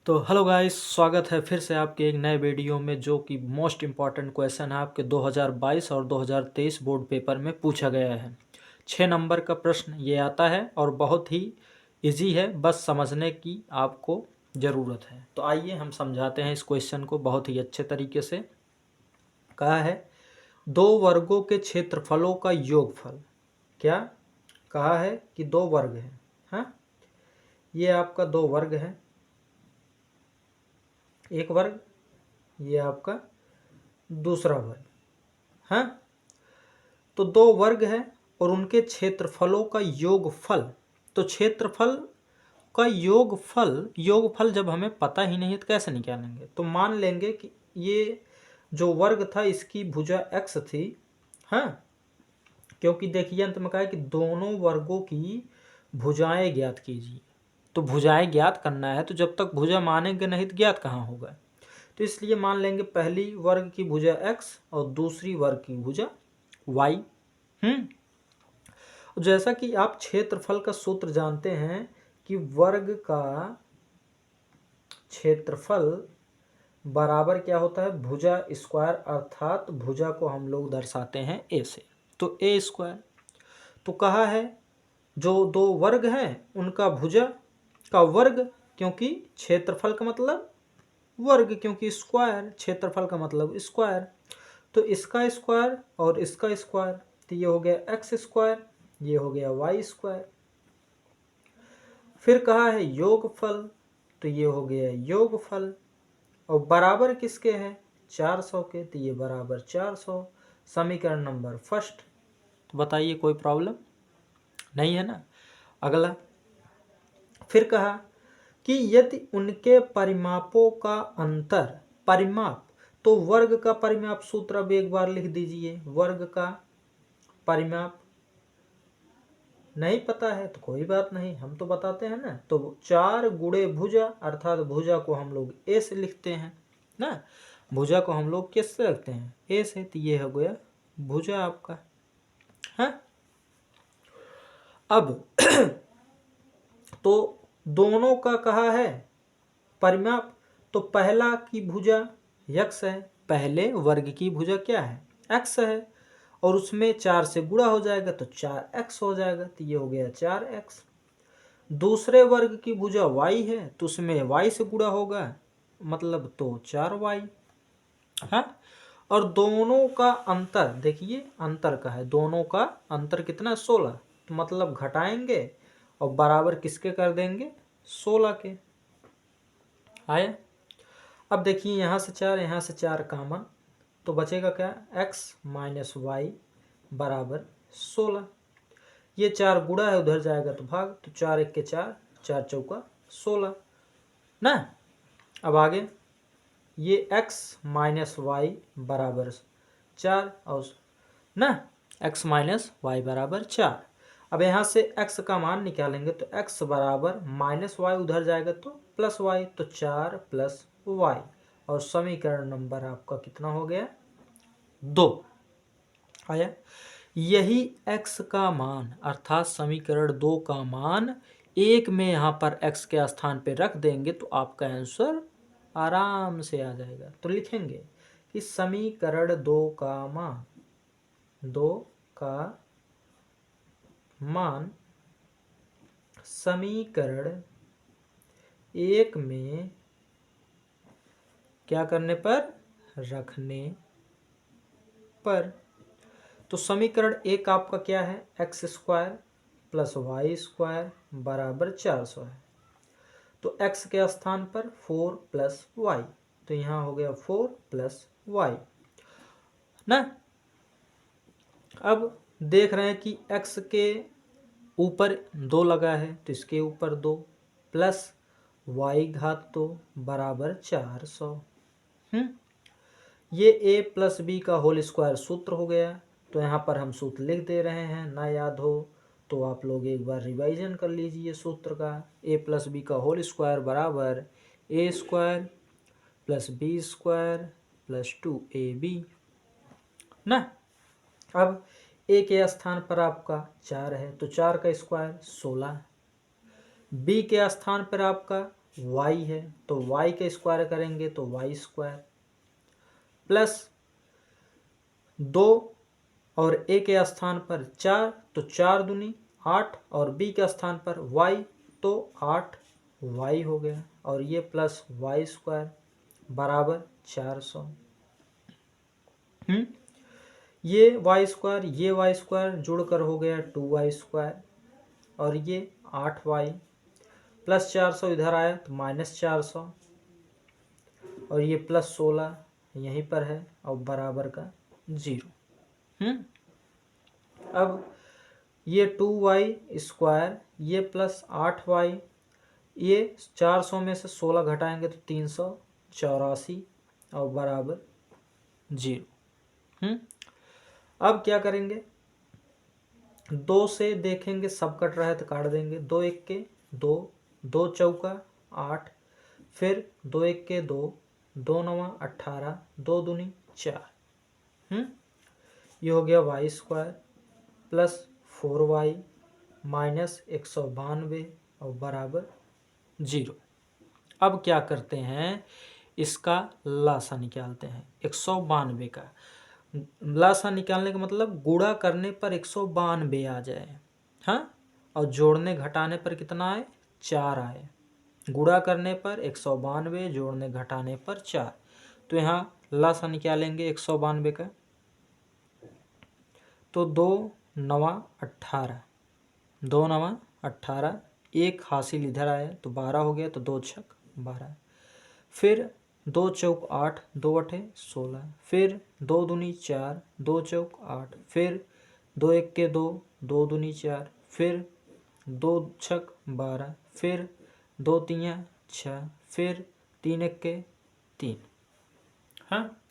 तो hello guys, स्वागत है फिर से आपके एक नए वीडियो में जो कि मोस्ट इम्पॉर्टेंट क्वेश्चन है आपके 2022 और 2023 बोर्ड पेपर में पूछा गया है। 6 नंबर का प्रश्न ये आता है और बहुत ही इजी है, बस समझने की आपको ज़रूरत है। तो आइए हम समझाते हैं इस क्वेश्चन को बहुत ही अच्छे तरीके से। कहा है दो वर्गों के क्षेत्रफलों का योगफल। क्या कहा है कि दो वर्ग हैं। हाँ, ये आपका दो वर्ग है, एक वर्ग, ये आपका दूसरा वर्ग। हाँ, तो दो वर्ग है और उनके क्षेत्रफलों का योगफल। तो क्षेत्रफल का योगफल जब हमें पता ही नहीं है तो कैसे निकालेंगे। तो मान लेंगे कि ये जो वर्ग था इसकी भुजा x थी। हाँ, क्योंकि देखिए अंत में कहा है कि दोनों वर्गों की भुजाएं ज्ञात कीजिए। तो भुजाएं ज्ञात करना है तो जब तक भुजा मानेंगे नहीं तो ज्ञात कहाँ होगा। तो इसलिए मान लेंगे पहली वर्ग की भुजा x और दूसरी वर्ग की भुजा y। जैसा कि आप क्षेत्रफल का सूत्र जानते हैं कि वर्ग का क्षेत्रफल बराबर क्या होता है, भुजा स्क्वायर, अर्थात भुजा को हम लोग दर्शाते हैं a से, तो a स्क्वायर। तो कहा है जो दो वर्ग हैं उनका भुजा का वर्ग, क्योंकि क्षेत्रफल का मतलब वर्ग, क्योंकि स्क्वायर, क्षेत्रफल का मतलब स्क्वायर। तो इसका स्क्वायर और इसका स्क्वायर, तो ये हो गया एक्स स्क्वायर, ये हो गया वाई स्क्वायर। फिर कहा है योगफल, तो ये हो गया योगफल, और बराबर किसके है, 400 के, तो ये बराबर 400। समीकरण नंबर फर्स्ट। तो बताइए कोई प्रॉब्लम नहीं है ना। अगला फिर कहा कि यदि उनके परिमापों का अंतर, परिमाप, तो वर्ग का परिमाप सूत्र अब एक बार लिख दीजिए। वर्ग का परिमाप नहीं पता है तो कोई बात नहीं, हम तो बताते हैं ना। तो 4 गुणे भुजा, अर्थात भुजा को हम लोग ए से लिखते हैं ना। भुजा को हम लोग किससे रखते हैं, ए से। तो ये हो गया भुजा आपका। हाँ, अब तो दोनों का कहा है परिमाप। तो पहला की भुजा यक्स है, पहले वर्ग की भुजा क्या है, एक्स है, और उसमें 4 से गुणा हो जाएगा तो 4x हो जाएगा, तो ये हो गया 4x। दूसरे वर्ग की भुजा y है तो उसमें y से गुणा होगा, मतलब तो 4y। हाँ, और दोनों का अंतर देखिए, अंतर का है, दोनों का अंतर कितना, 16। तो मतलब घटाएंगे और बराबर किसके कर देंगे, 16 के। आया। अब देखिए यहाँ से 4, यहाँ से 4 कॉमन, तो बचेगा क्या, x माइनस वाई बराबर 16। ये 4 गुणा है, उधर जाएगा तो भाग, तो 4 एक के 4, 4 चौका 16 ना। अब आगे ये x माइनस वाई बराबर 4 और ना, x माइनस वाई बराबर 4। अब यहाँ से x का मान निकालेंगे तो x बराबर माइनस वाई, उधर जाएगा तो प्लस वाई, तो 4 प्लस वाई, और समीकरण नंबर आपका कितना हो गया, 2 आया। यही x का मान, अर्थात समीकरण 2 का मान 1 में यहाँ पर x के स्थान पे रख देंगे तो आपका आंसर आराम से आ जाएगा। तो लिखेंगे कि समीकरण 2 का मान, 2 का मान समीकरण 1 में क्या करने पर, रखने पर। तो समीकरण 1 आपका क्या है, x square plus y square बराबर 400 है। तो x के स्थान पर 4 प्लस वाई, तो यहाँ हो गया 4 प्लस वाई ना। अब देख रहे हैं कि x के ऊपर 2 लगा है तो इसके ऊपर 2 प्लस y घात 2 बराबर 400। ये a प्लस बी का होल स्क्वायर सूत्र हो गया। तो यहाँ पर हम सूत्र लिख दे रहे हैं, ना याद हो तो आप लोग एक बार रिवाइजन कर लीजिए सूत्र का। a प्लस बी का होल स्क्वायर बराबर a square plus b square plus 2ab ना। अब a के स्थान पर आपका 4 है तो 4 का स्क्वायर 16, b के स्थान पर आपका y है, तो y के स्क्वायर करेंगे तो y स्क्वायर प्लस 2 और a के स्थान पर 4 तो 4 दूनी 8 और b के स्थान पर y तो 8y हो गया और ये प्लस y स्क्वायर बराबर 400। ये y स्क्वायर जुड़कर हो गया 2y स्क्वायर और ये 8y प्लस 400 इधर आया तो माइनस 400 और ये प्लस 16 यहीं पर है और बराबर का 0। अब ये 2y स्क्वायर ये प्लस 8y ये 400 में से 16 घटाएंगे तो 384 और बराबर 0। अब क्या करेंगे, 2 से देखेंगे सब कट रहा है तो काट देंगे। 2 एक के 2, 2 चौका 8, फिर 2 एक के 2, 2 नवा 18, 2 दूनी 4। ये हो गया y square plus 4y minus 192 और बराबर 0। अब क्या करते हैं, इसका लासा निकालते हैं। 192 का लासा निकालने का मतलब गुणा करने पर 192 आ जाए, हाँ, और जोड़ने घटाने पर कितना आए, 4 आए। गुणा करने पर 192, जोड़ने घटाने पर 4। तो यहाँ लासा निकालेंगे 192 का, तो 2 नवा 18, 2 नवा 18, एक हासिल इधर आया तो 12 हो गया, तो 2 छक 12, फिर 2 चौक 8, 2 अठे 16, फिर 2 दूनी 4, 2 चौक 8, फिर 2 एक के 2, 2 दूनी 4, फिर 2 छक 12, फिर 2 तियाँ 6, फिर 3 एक के 3। हाँ,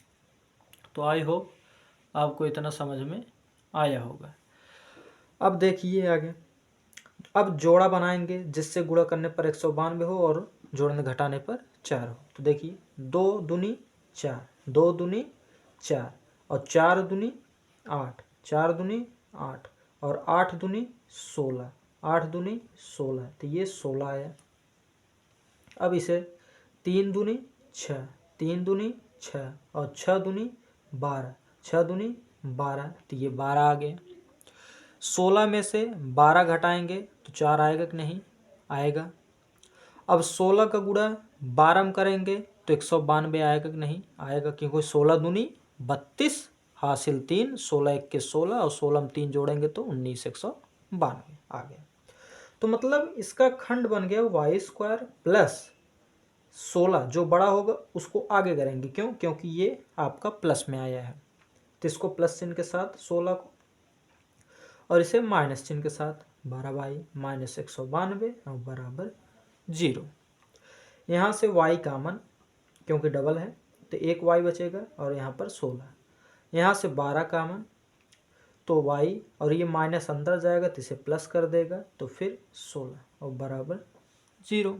तो आई होप आपको इतना समझ में आया होगा। अब देखिए आगे, अब जोड़ा बनाएंगे जिससे गुणा करने पर 192 हो और जोड़ने घटाने पर 4 हो। तो देखिए 2 दूनी 4, 2 दूनी 4 और 4 दूनी 8, 4 दूनी 8 और 8 दूनी 16, 8 दूनी 16, तो ये 16 आया। अब इसे 3 दूनी 6, 3 दूनी 6 और 6 दूनी 12, 6 दूनी 12, तो ये 12 आ गया। 16 में से 12 घटाएंगे तो 4 आएगा कि नहीं, आएगा। अब 16 का गुणा 12 में करेंगे तो 192 आएगा कि नहीं, आएगा, क्योंकि 16 दूनी 32 हासिल 3, 16 एक के 16 और 16 में 3 जोड़ेंगे तो 19 192 आ गया। तो मतलब इसका खंड बन गया y स्क्वायर प्लस 16, जो बड़ा होगा उसको आगे करेंगे, क्यों, क्योंकि ये आपका प्लस में आया है, तो इसको प्लस चिन्ह के साथ 16 को और इसे माइनस चिन्ह के साथ 12y माइनस 192 और बराबर 0। यहाँ से y कामन, क्योंकि डबल है तो एक y बचेगा और यहाँ पर 16, यहाँ से 12 कामन तो y और ये माइनस अंदर जाएगा तो इसे प्लस कर देगा तो फिर 16 और बराबर 0।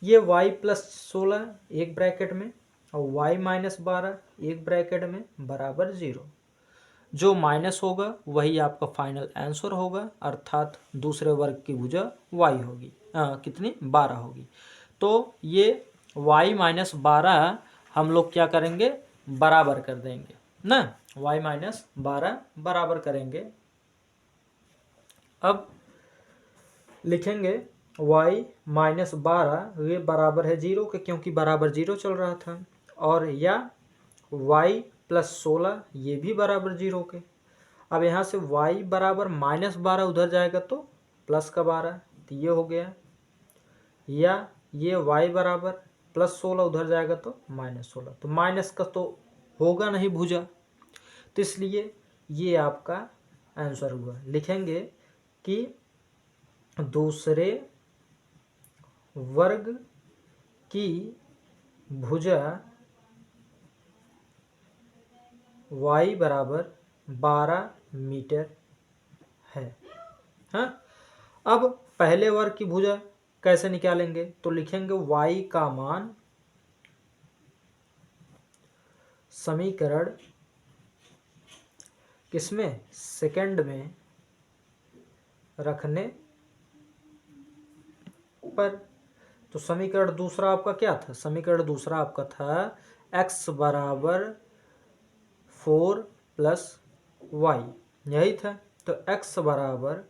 ये y प्लस 16 एक ब्रैकेट में और y माइनस 12 एक ब्रैकेट में बराबर 0। जो माइनस होगा वही आपका फाइनल आंसर होगा, अर्थात दूसरे वर्ग की भुजा y होगी, कितनी 12 होगी। तो ये y माइनस 12 हम लोग क्या करेंगे, बराबर कर देंगे ना, y माइनस 12 बराबर करेंगे। अब लिखेंगे y माइनस 12 ये बराबर है 0 के, क्योंकि बराबर 0 चल रहा था, और या y प्लस 16 ये भी बराबर 0 के। अब यहाँ से y बराबर माइनस 12 उधर जाएगा तो प्लस का 12, तो ये हो गया, या ये y बराबर प्लस 16 उधर जाएगा तो माइनस 16, तो माइनस का तो होगा नहीं भुजा, तो इसलिए ये आपका आंसर हुआ। लिखेंगे कि दूसरे वर्ग की भुजा y बराबर 12 मीटर है। हाँ, अब पहले वर्ग की भुजा कैसे निकालेंगे, तो लिखेंगे y का मान समीकरण किसमें, सेकंड में रखने पर, तो समीकरण दूसरा आपका क्या था? समीकरण दूसरा आपका था x बराबर 4 प्लस वाई, यही था। तो x बराबर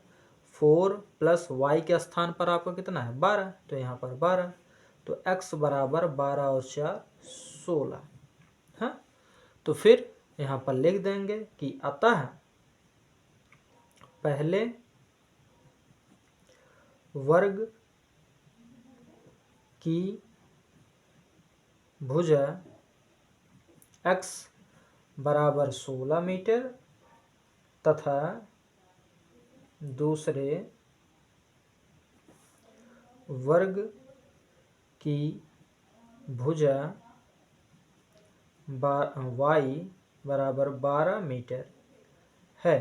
4 प्लस वाई के स्थान पर आपका कितना है? 12। तो यहाँ पर 12, तो x बराबर 12 और 4 16। हाँ, तो फिर यहाँ पर लिख देंगे कि अतः पहले वर्ग की भुजा x बराबर 16 मीटर तथा दूसरे वर्ग की भुजा y बराबर 12 मीटर है।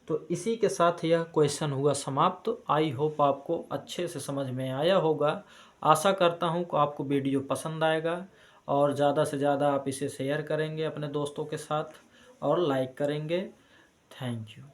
तो इसी के साथ यह क्वेश्चन हुआ समाप्त। आई होप आपको अच्छे से समझ में आया होगा। आशा करता हूँ कि आपको वीडियो पसंद आएगा और ज़्यादा से ज़्यादा आप इसे शेयर करेंगे अपने दोस्तों के साथ और लाइक करेंगे। Thank you.